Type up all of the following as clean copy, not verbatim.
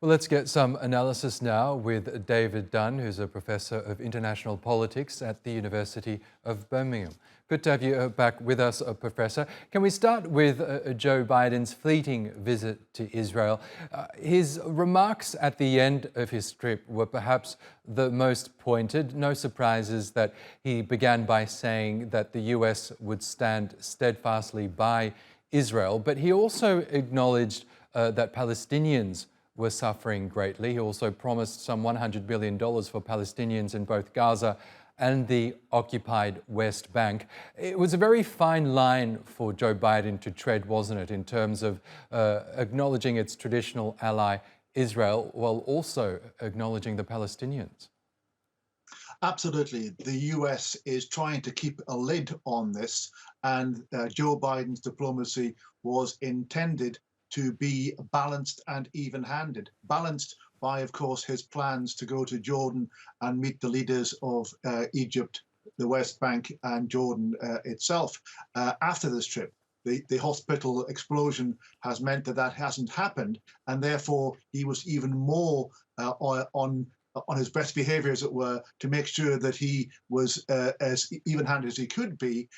Well, let's get some analysis now with David Dunn, who's a professor of international politics at the University of Birmingham. Good to have you back with us, Professor. Can we start with Joe Biden's fleeting visit to Israel? His remarks at the end of his trip were perhaps the most pointed. No surprises that he began by saying that the US would stand steadfastly by Israel, but he also acknowledged that Palestinians were suffering greatly. He also promised some $100 billion for Palestinians in both Gaza and the occupied West Bank. It was a very fine line for Joe Biden to tread, wasn't it, in terms of acknowledging its traditional ally, Israel, while also acknowledging the Palestinians? Absolutely. The US is trying to keep a lid on this, and Joe Biden's diplomacy was intended to be balanced and even-handed. Balanced by, of course, his plans to go to Jordan and meet the leaders of Egypt, the West Bank, and Jordan itself after this trip. The hospital explosion has meant that hasn't happened, and therefore he was even more on his best behavior, as it were, to make sure that he was as even-handed as he could be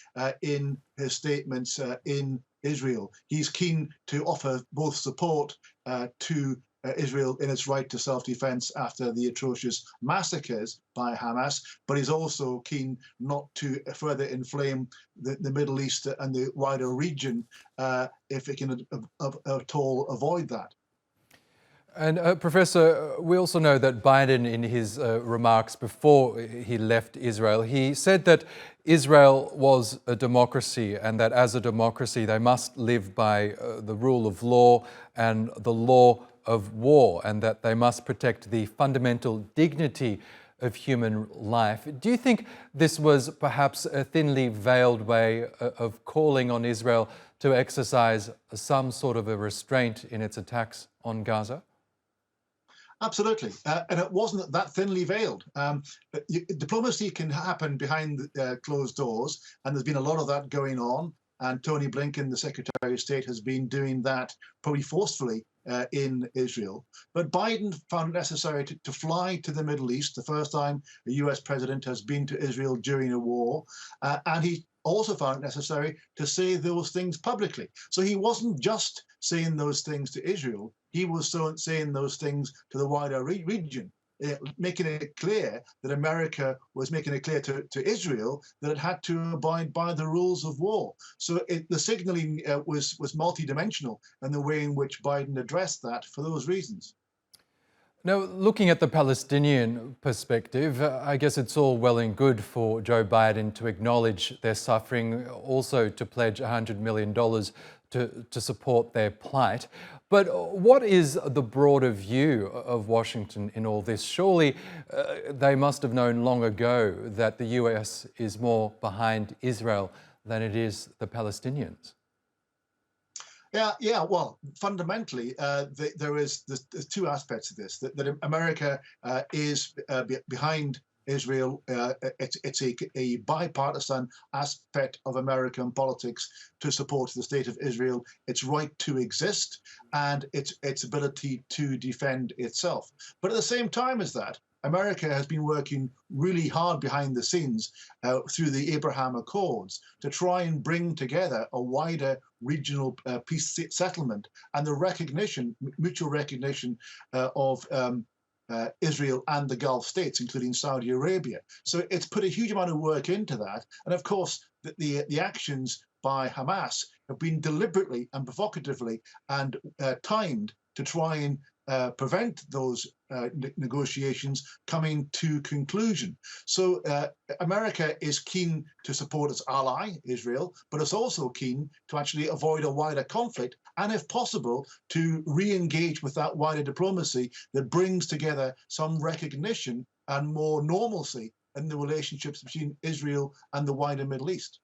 in his statements in Israel. He's keen to offer both support to Israel in its right to self-defense after the atrocious massacres by Hamas, but he's also keen not to further inflame the Middle East and the wider region if it can at all avoid that. And Professor, we also know that Biden, in his remarks before he left Israel, he said that Israel was a democracy and that as a democracy they must live by the rule of law and the law of war, and that they must protect the fundamental dignity of human life. Do you think this was perhaps a thinly veiled way of calling on Israel to exercise some sort of a restraint in its attacks on Gaza? Absolutely, and it wasn't that thinly veiled. Diplomacy can happen behind closed doors, and there's been a lot of that going on. And Tony Blinken, the Secretary of State, has been doing that probably forcefully in Israel. But Biden found it necessary to fly to the Middle East, the first time a US president has been to Israel during a war, and he also found it necessary to say those things publicly. So he wasn't just saying those things to Israel, he was saying those things to the wider region, making it clear that America was making it clear to Israel that it had to abide by the rules of war. So the signaling was multidimensional in the way in which Biden addressed that for those reasons. Now, looking at the Palestinian perspective, I guess it's all well and good for Joe Biden to acknowledge their suffering, also to pledge $100 million to support their plight. But what is the broader view of Washington in all this? Surely they must have known long ago that the US is more behind Israel than it is the Palestinians. Yeah. Well, fundamentally, there's two aspects of this. That America is behind Israel. It's a bipartisan aspect of American politics to support the state of Israel, its right to exist, and its ability to defend itself. But at the same time as that, America has been working really hard behind the scenes through the Abraham Accords to try and bring together a wider regional peace settlement and the mutual recognition of Israel and the Gulf states, including Saudi Arabia. So it's put a huge amount of work into that. And of course, the actions by Hamas have been deliberately and provocatively and timed to try and prevent those negotiations coming to conclusion. So America is keen to support its ally, Israel, but it's also keen to actually avoid a wider conflict and, if possible, to re-engage with that wider diplomacy that brings together some recognition and more normalcy in the relationships between Israel and the wider Middle East.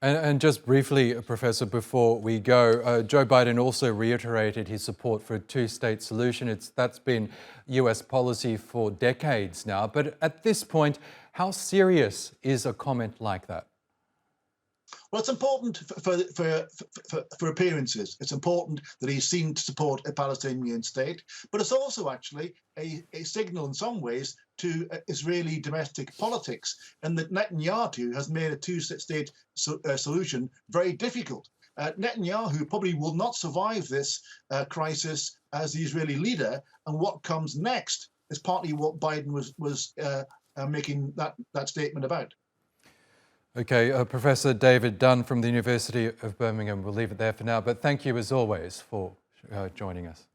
And just briefly, Professor, before we go, Joe Biden also reiterated his support for a two-state solution. That's been US policy for decades now. But at this point, how serious is a comment like that? Well, it's important for appearances. It's important that he's seen to support a Palestinian state, but it's also actually a signal in some ways to Israeli domestic politics, and that Netanyahu has made a two-state solution very difficult. Netanyahu probably will not survive this crisis as the Israeli leader, and what comes next is partly what Biden was making that statement about. Okay, Professor David Dunn from the University of Birmingham. We'll leave it there for now, but thank you as always for joining us.